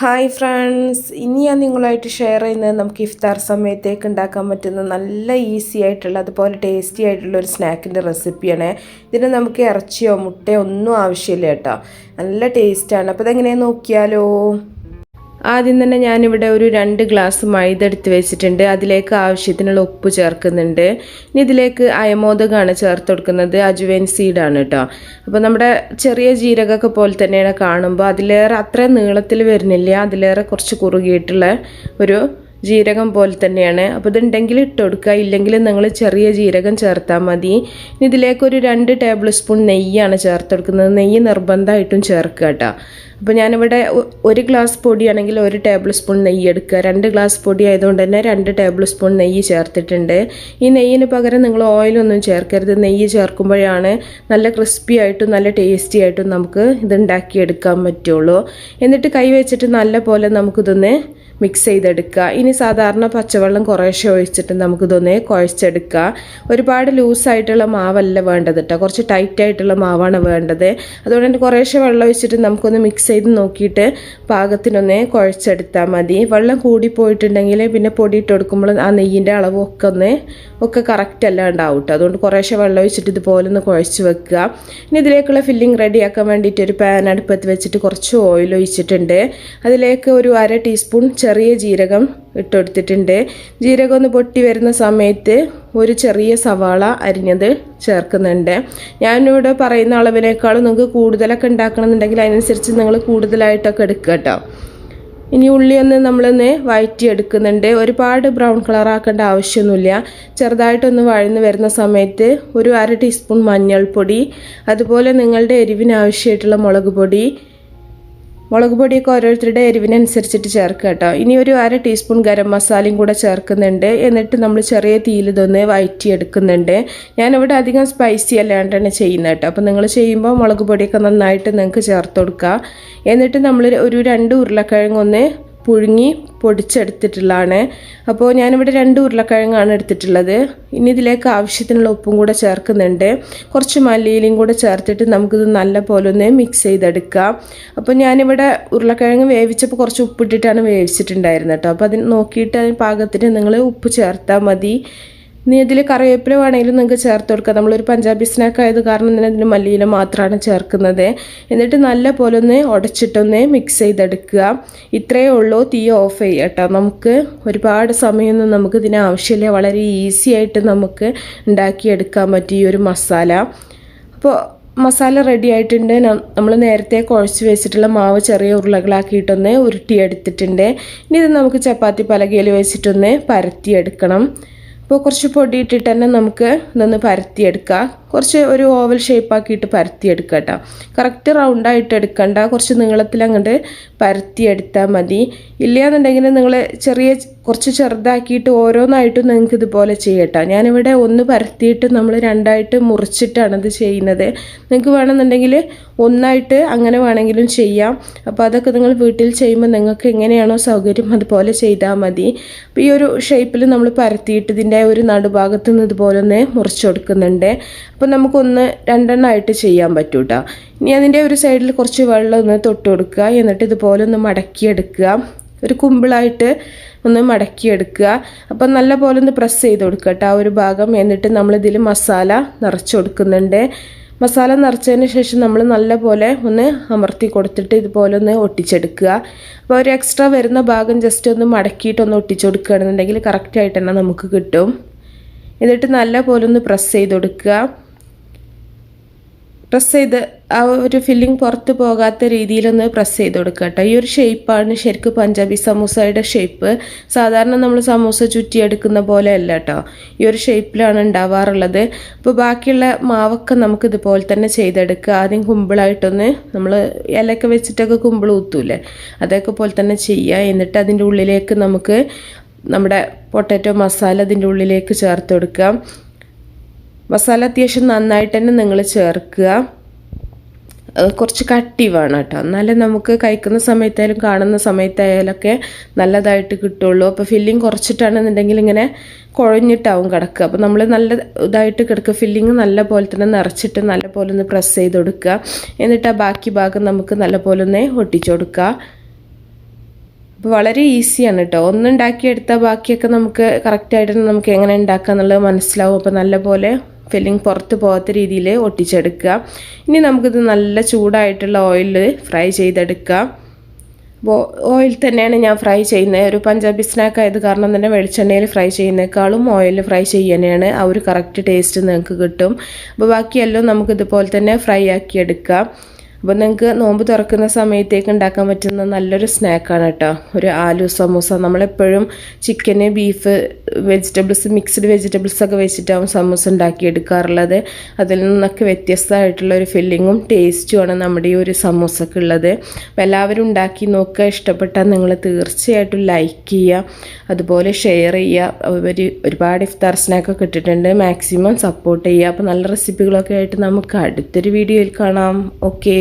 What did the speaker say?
Hi friends, ഇനി ഞാൻ നിങ്ങളുമായിട്ട് ഷെയർ ചെയ്യുന്നത് നമുക്ക് ഇഫ്താർ സമയത്തേക്ക് ഉണ്ടാക്കാൻ പറ്റുന്ന നല്ല ഈസി ആയിട്ടുള്ള അതുപോലെ ടേസ്റ്റി ആയിട്ടുള്ള ഒരു സ്നാക്കിൻ്റെ റെസിപ്പിയാണ്. ഇതിന് നമുക്ക് ഇറച്ചിയോ മുട്ടയോ ഒന്നും ആവശ്യമില്ല കേട്ടോ. നല്ല ടേസ്റ്റാണ്. അപ്പോൾ ഇതെങ്ങനെയാണെന്ന് നോക്കിയാലോ. ആദ്യം തന്നെ ഞാനിവിടെ ഒരു 2 ഗ്ലാസ് മൈദ എടുത്ത് വെച്ചിട്ടുണ്ട്. അതിലേക്ക് ആവശ്യത്തിനുള്ള ഉപ്പ് ചേർക്കുന്നുണ്ട്. ഇനി ഇതിലേക്ക് അയമോദകമാണ് ചേർത്ത് കൊടുക്കുന്നത്. അജുവൈൻ സീഡാണ് കേട്ടോ. അപ്പോൾ നമ്മുടെ ചെറിയ ജീരകമൊക്കെ പോലെ തന്നെയാണ് കാണുമ്പോൾ. അതിലേറെ അത്ര നീളത്തിൽ വരുന്നില്ല, അതിലേറെ കുറച്ച് കുറുകിയിട്ടുള്ള ഒരു ജീരകം പോലെ തന്നെയാണ്. അപ്പോൾ ഇതുണ്ടെങ്കിൽ ഇട്ട് കൊടുക്കുക, ഇല്ലെങ്കിൽ നിങ്ങൾ ചെറിയ ജീരകം ചേർത്താൽ മതി. ഇനി ഇതിലേക്കൊരു 2 ടേബിൾ സ്പൂൺ നെയ്യാണ് ചേർത്ത് കൊടുക്കുന്നത്. നെയ്യ് നിർബന്ധമായിട്ടും ചേർക്കുക കേട്ടോ. അപ്പോൾ ഞാനിവിടെ 1 ഗ്ലാസ് പൊടിയാണെങ്കിൽ 1 ടേബിൾ സ്പൂൺ നെയ്യ് എടുക്കുക. 2 ഗ്ലാസ് പൊടി ആയതുകൊണ്ട് തന്നെ 2 ടേബിൾ സ്പൂൺ നെയ്യ് ചേർത്തിട്ടുണ്ട്. ഈ നെയ്യിന് പകരം നിങ്ങൾ ഓയിലൊന്നും ചേർക്കരുത്. നെയ്യ് ചേർക്കുമ്പോഴാണ് നല്ല ക്രിസ്പി ആയിട്ടും നല്ല ടേസ്റ്റി ആയിട്ടും നമുക്ക് ഇതുണ്ടാക്കിയെടുക്കാൻ പറ്റുള്ളൂ. എന്നിട്ട് കൈ വെച്ചിട്ട് നല്ല പോലെ നമുക്കിതൊന്ന് മിക്സ് ചെയ്തെടുക്കുക. ഇനി സാധാരണ പച്ചവെള്ളം കുറേശ്ശെ ഒഴിച്ചിട്ട് നമുക്കിതൊന്ന് കുഴച്ചെടുക്കുക. ഒരുപാട് ലൂസായിട്ടുള്ള മാവല്ല വേണ്ടത് കേട്ടോ, കുറച്ച് ടൈറ്റായിട്ടുള്ള മാവാണ് വേണ്ടത്. അതുകൊണ്ട് തന്നെ കുറേശ്ശെ വെള്ളം ഒഴിച്ചിട്ട് നമുക്കൊന്ന് മിക്സ് ചെയ്ത് നോക്കിയിട്ട് പാകത്തിനൊന്ന് കുഴച്ചെടുത്താൽ മതി. വെള്ളം കൂടിപ്പോയിട്ടുണ്ടെങ്കിൽ പിന്നെ പൊടി ഇട്ട് കൊടുക്കുമ്പോൾ ആ നെയ്യിൻ്റെ അളവൊക്കെ ഒക്കെ കറക്റ്റ് അല്ല ഉണ്ടാവും കേട്ടോ. അതുകൊണ്ട് കുറേശ്ശെ വെള്ളം ഒഴിച്ചിട്ട് ഇതുപോലെ ഒന്ന് കുഴച്ച് വെക്കുക. ഇനി ഇതിലേക്കുള്ള ഫില്ലിംഗ് റെഡിയാക്കാൻ വേണ്ടിയിട്ട് ഒരു പാൻ അടുപ്പത്ത് വെച്ചിട്ട് കുറച്ച് ഓയിൽ ഒഴിച്ചിട്ടുണ്ട്. അതിലേക്ക് ഒരു 1/2 ടീസ്പൂൺ ചെറിയ ജീരകം ഇട്ടെടുത്തിട്ടുണ്ട്. ജീരകം ഒന്ന് പൊട്ടി വരുന്ന സമയത്ത് ഒരു ചെറിയ സവാള അരിഞ്ഞത് ചേർക്കുന്നുണ്ട്. ഞാനിവിടെ പറയുന്ന അളവിനേക്കാളും നിങ്ങൾക്ക് കൂടുതലൊക്കെ ഉണ്ടാക്കണമെന്നുണ്ടെങ്കിൽ അതിനനുസരിച്ച് നിങ്ങൾ കൂടുതലായിട്ടൊക്കെ എടുക്കുക കേട്ടോ. ഇനി ഉള്ളി നമ്മളൊന്ന് വഴറ്റിയെടുക്കുന്നുണ്ട്. ഒരുപാട് ബ്രൗൺ കളർ ആക്കേണ്ട ആവശ്യമൊന്നുമില്ല. ചെറുതായിട്ടൊന്ന് വഴന്ന് വരുന്ന സമയത്ത് ഒരു 1/2 ടീസ്പൂൺ മഞ്ഞൾപ്പൊടി, അതുപോലെ നിങ്ങളുടെ എരിവിന് ആവശ്യമായിട്ടുള്ള മുളക് പൊടിയൊക്കെ ഓരോരുത്തരുടെ എരിവിനനുസരിച്ചിട്ട് ചേർക്കുക കേട്ടോ. ഇനി ഒരു 1/2 ടീസ്പൂൺ ഗരം മസാലയും കൂടെ ചേർക്കുന്നുണ്ട്. എന്നിട്ട് നമ്മൾ ചെറിയ തീയിൽ ഇതൊന്ന് വഴറ്റിയെടുക്കുന്നുണ്ട്. ഞാനിവിടെ അധികം സ്പൈസി അല്ലാണ്ടാണ് ചെയ്യുന്നത് കേട്ടോ. അപ്പോൾ നിങ്ങൾ ചെയ്യുമ്പോൾ മുളക് പൊടിയൊക്കെ നന്നായിട്ട് നിങ്ങൾക്ക് ചേർത്ത് കൊടുക്കുക. എന്നിട്ട് നമ്മൾ ഒരു 2 ഉരുളക്കിഴങ്ങ് പുഴുങ്ങി പൊടിച്ചെടുത്തിട്ടുള്ളതാണ്. അപ്പോൾ ഞാനിവിടെ 2 ഉരുളക്കിഴങ്ങാണ് എടുത്തിട്ടുള്ളത്. ഇനി ഇതിലേക്ക് ആവശ്യത്തിനുള്ള ഉപ്പും കൂടെ ചേർക്കുന്നുണ്ട്. കുറച്ച് മല്ലിയിലയും കൂടെ ചേർത്തിട്ട് നമുക്കിത് നല്ല പോലെ ഒന്ന് മിക്സ് ചെയ്തെടുക്കാം. അപ്പോൾ ഞാനിവിടെ ഉരുളക്കിഴങ്ങ് വേവിച്ചപ്പോൾ കുറച്ച് ഉപ്പിട്ടിട്ടാണ് വേവിച്ചിട്ടുണ്ടായിരുന്നത് കേട്ടോ. അപ്പോൾ അതിന് നോക്കിയിട്ട് അതിന് പാകത്തിന് നിങ്ങൾ ഉപ്പ് ചേർത്താൽ മതി. ഇനി ഇതിൽ കറിവേപ്പില വേണമെങ്കിലും നിങ്ങൾക്ക് ചേർത്ത് കൊടുക്കുക. നമ്മളൊരു പഞ്ചാബി സ്നാക്ക് ആയത് കാരണം തന്നെ ഇതിന് മല്ലിയില മാത്രമാണ് ചേർക്കുന്നത്. എന്നിട്ട് നല്ല പോലെ ഒന്ന് ഉടച്ചിട്ടൊന്ന് മിക്സ് ചെയ്തെടുക്കുക. ഇത്രയേ ഉള്ളൂ. തീ ഓഫ് ചെയ്യുക കേട്ടോ. നമുക്ക് ഒരുപാട് സമയമൊന്നും നമുക്ക് ഇതിന് ആവശ്യമില്ല. വളരെ ഈസി ആയിട്ട് നമുക്ക് ഉണ്ടാക്കിയെടുക്കാൻ പറ്റും ഈ ഒരു മസാല. അപ്പോൾ മസാല റെഡി ആയിട്ടുണ്ട്. നമ്മൾ നേരത്തെ കുഴച്ച് വെച്ചിട്ടുള്ള മാവ് ചെറിയ ഉരുളകളാക്കിയിട്ടൊന്ന് ഉരുട്ടിയെടുത്തിട്ടുണ്ട്. ഇനി ഇത് നമുക്ക് ചപ്പാത്തി പലകയിൽ വെച്ചിട്ടൊന്ന് പരത്തിയെടുക്കണം. അപ്പോൾ കുറച്ച് പൊടി ഇട്ടിട്ട് തന്നെ നമുക്ക് ഇതൊന്ന് പരത്തിയെടുക്കാം. കുറച്ച് ഒരു ഓവൽ ഷേപ്പാക്കിയിട്ട് പരത്തിയെടുക്കുക കേട്ടോ. കറക്റ്റ് റൗണ്ടായിട്ട് എടുക്കണ്ട, കുറച്ച് നീളത്തിൽ അങ്ങോട്ട് പരത്തിയെടുത്താൽ മതി. ഇല്ലയെന്നുണ്ടെങ്കിൽ നിങ്ങൾ കുറച്ച് ചെറുതാക്കിയിട്ട് ഓരോന്നായിട്ടും നിങ്ങൾക്ക് ഇതുപോലെ ചെയ്യട്ടോ. ഞാനിവിടെ ഒന്ന് പരത്തിയിട്ട് നമ്മൾ 2ആയിട്ട് മുറിച്ചിട്ടാണ് ഇത് ചെയ്യുന്നത്. നിങ്ങൾക്ക് വേണമെന്നുണ്ടെങ്കിൽ ഒന്നായിട്ട് അങ്ങനെ വേണമെങ്കിലും ചെയ്യാം. അപ്പോൾ അതൊക്കെ നിങ്ങൾ വീട്ടിൽ ചെയ്യുമ്പോൾ നിങ്ങൾക്ക് എങ്ങനെയാണോ സൗകര്യം അതുപോലെ ചെയ്താൽ മതി. അപ്പോൾ ഈ ഒരു ഷേപ്പിൽ നമ്മൾ പരത്തിയിട്ട് ഇതിൻ്റെ ഒരു നടുഭാഗത്ത് നിന്ന് ഇതുപോലെ ഒന്ന് മുറിച്ച് കൊടുക്കുന്നുണ്ട്. അപ്പോൾ നമുക്കൊന്ന് 2 ചെയ്യാൻ പറ്റും കേട്ടോ. ഇനി അതിൻ്റെ ഒരു സൈഡിൽ കുറച്ച് വെള്ളം ഒന്ന് തൊട്ട് കൊടുക്കുക. എന്നിട്ട് ഇതുപോലെ ഒന്ന് മടക്കിയെടുക്കുക. ഒരു കുമ്പിളായിട്ട് ഒന്ന് മടക്കിയെടുക്കുക. അപ്പം നല്ല പോലെ ഒന്ന് പ്രസ് ചെയ്ത് കൊടുക്കുക കേട്ടോ ആ ഒരു ഭാഗം. എന്നിട്ട് നമ്മളിതിൽ മസാല നിറച്ച് കൊടുക്കുന്നുണ്ട്. മസാല നിറച്ചതിന് ശേഷം നമ്മൾ നല്ല പോലെ ഒന്ന് അമർത്തി കൊടുത്തിട്ട് ഇതുപോലെ ഒന്ന് ഒട്ടിച്ചെടുക്കുക. അപ്പോൾ ഒരു എക്സ്ട്രാ വരുന്ന ഭാഗം ജസ്റ്റ് ഒന്ന് മടക്കിയിട്ടൊന്ന് ഒട്ടിച്ചു കൊടുക്കുകയാണെന്നുണ്ടെങ്കിൽ കറക്റ്റായിട്ട് തന്നെ നമുക്ക് കിട്ടും. എന്നിട്ട് നല്ല പോലെ ഒന്ന് പ്രസ് ചെയ്ത് കൊടുക്കുക. പ്രസ് ചെയ്ത് ആ ഒരു ഫില്ലിംഗ് പുറത്ത് പോകാത്ത രീതിയിലൊന്ന് പ്രസ് ചെയ്ത് കൊടുക്കുക കേട്ടോ. ഈ ഒരു ഷേപ്പാണ് ശരിക്കും പഞ്ചാബി സമൂസയുടെ ഷേപ്പ്. സാധാരണ നമ്മൾ സമൂസ ചുറ്റിയെടുക്കുന്ന പോലെ അല്ല കേട്ടോ, ഈ ഒരു ഷേപ്പിലാണ് ഉണ്ടാവാറുള്ളത്. അപ്പോൾ ബാക്കിയുള്ള മാവൊക്കെ നമുക്ക് ഇതുപോലെ തന്നെ ചെയ്തെടുക്കുക. ആദ്യം കുമ്പിളായിട്ടൊന്ന് നമ്മൾ ഇലയൊക്കെ വെച്ചിട്ടൊക്കെ കുമ്പിൾ ഊത്തൂല്ലേ, അതൊക്കെ പോലെ തന്നെ ചെയ്യുക. എന്നിട്ട് അതിൻ്റെ ഉള്ളിലേക്ക് നമുക്ക് നമ്മുടെ പൊട്ടാറ്റോ മസാല അതിൻ്റെ ഉള്ളിലേക്ക് ചേർത്ത് കൊടുക്കാം. മസാല അത്യാവശ്യം നന്നായിട്ട് തന്നെ നിങ്ങൾ ചേർക്കുക. കുറച്ച് കട്ടി വേണം കേട്ടോ, എന്നാലേ നമുക്ക് കഴിക്കുന്ന സമയത്തായാലും കാണുന്ന സമയത്തായാലൊക്കെ നല്ലതായിട്ട് കിട്ടുള്ളൂ. അപ്പോൾ ഫില്ലിങ് കുറച്ചിട്ടാണെന്നുണ്ടെങ്കിൽ ഇങ്ങനെ കുഴഞ്ഞിട്ടാവും കിടക്കുക. അപ്പോൾ നമ്മൾ നല്ല ഇതായിട്ട് കിടക്കുക. ഫില്ലിങ് നല്ല പോലെ തന്നെ നിറച്ചിട്ട് നല്ല പോലെ ഒന്ന് പ്രസ് ചെയ്ത് കൊടുക്കുക. എന്നിട്ട് ആ ബാക്കി ഭാഗം നമുക്ക് നല്ല പോലെ ഒന്ന് ഒട്ടിച്ചു കൊടുക്കുക. അപ്പോൾ വളരെ ഈസിയാണ് കേട്ടോ. ഒന്നുണ്ടാക്കിയെടുത്താൽ ബാക്കിയൊക്കെ നമുക്ക് കറക്റ്റായിട്ട് നമുക്ക് എങ്ങനെ ഉണ്ടാക്കുക എന്നുള്ളത് മനസ്സിലാവും. അപ്പോൾ നല്ലപോലെ ഫില്ലിങ് പുറത്ത് പോകാത്ത രീതിയിൽ ഒട്ടിച്ചെടുക്കുക. ഇനി നമുക്കിത് നല്ല ചൂടായിട്ടുള്ള ഓയിലിൽ ഫ്രൈ ചെയ്തെടുക്കാം. അപ്പോൾ ഓയിൽ തന്നെയാണ് ഞാൻ ഫ്രൈ ചെയ്യുന്നത്. ഒരു പഞ്ചാബി സ്നാക്ക് ആയത് കാരണം തന്നെ വെളിച്ചെണ്ണയിൽ ഫ്രൈ ചെയ്യുന്നേക്കാളും ഓയിലിൽ ഫ്രൈ ചെയ്യാനാണ് ആ ഒരു കറക്റ്റ് ടേസ്റ്റ് നിങ്ങൾക്ക് കിട്ടും. അപ്പോൾ ബാക്കിയെല്ലാം നമുക്കിതുപോലെ തന്നെ ഫ്രൈ ആക്കി എടുക്കാം. അപ്പോൾ നിങ്ങൾക്ക് നോമ്പ് തുറക്കുന്ന സമയത്തേക്ക് ഉണ്ടാക്കാൻ പറ്റുന്ന നല്ലൊരു സ്നാക്കാണ് കേട്ടോ ഒരു ആലു സമൂസ. നമ്മളെപ്പോഴും ചിക്കന്, ബീഫ്, വെജിറ്റബിൾസ്, മിക്സ്ഡ് വെജിറ്റബിൾസൊക്കെ വെച്ചിട്ടാവും സമൂസ ഉണ്ടാക്കിയെടുക്കാറുള്ളത്. അതിൽ നിന്നൊക്കെ വ്യത്യസ്തമായിട്ടുള്ള ഒരു ഫില്ലിങ്ങും ടേസ്റ്റുമാണ് നമ്മുടെ ഈ ഒരു സമൂസക്ക് ഉള്ളത്. അപ്പോൾ എല്ലാവരും ഉണ്ടാക്കി നോക്കുക. ഇഷ്ടപ്പെട്ടാൽ നിങ്ങൾ തീർച്ചയായിട്ടും ലൈക്ക് ചെയ്യുക, അതുപോലെ ഷെയർ ചെയ്യുക. ഒരുപാട് ഇഫ്താർ സ്നാക്കൊക്കെ ഇട്ടിട്ടുണ്ട്. മാക്സിമം സപ്പോർട്ട് ചെയ്യുക. അപ്പോൾ നല്ല റെസിപ്പികളൊക്കെ ആയിട്ട് നമുക്ക് അടുത്തൊരു വീഡിയോയിൽ കാണാം. ഓക്കേ.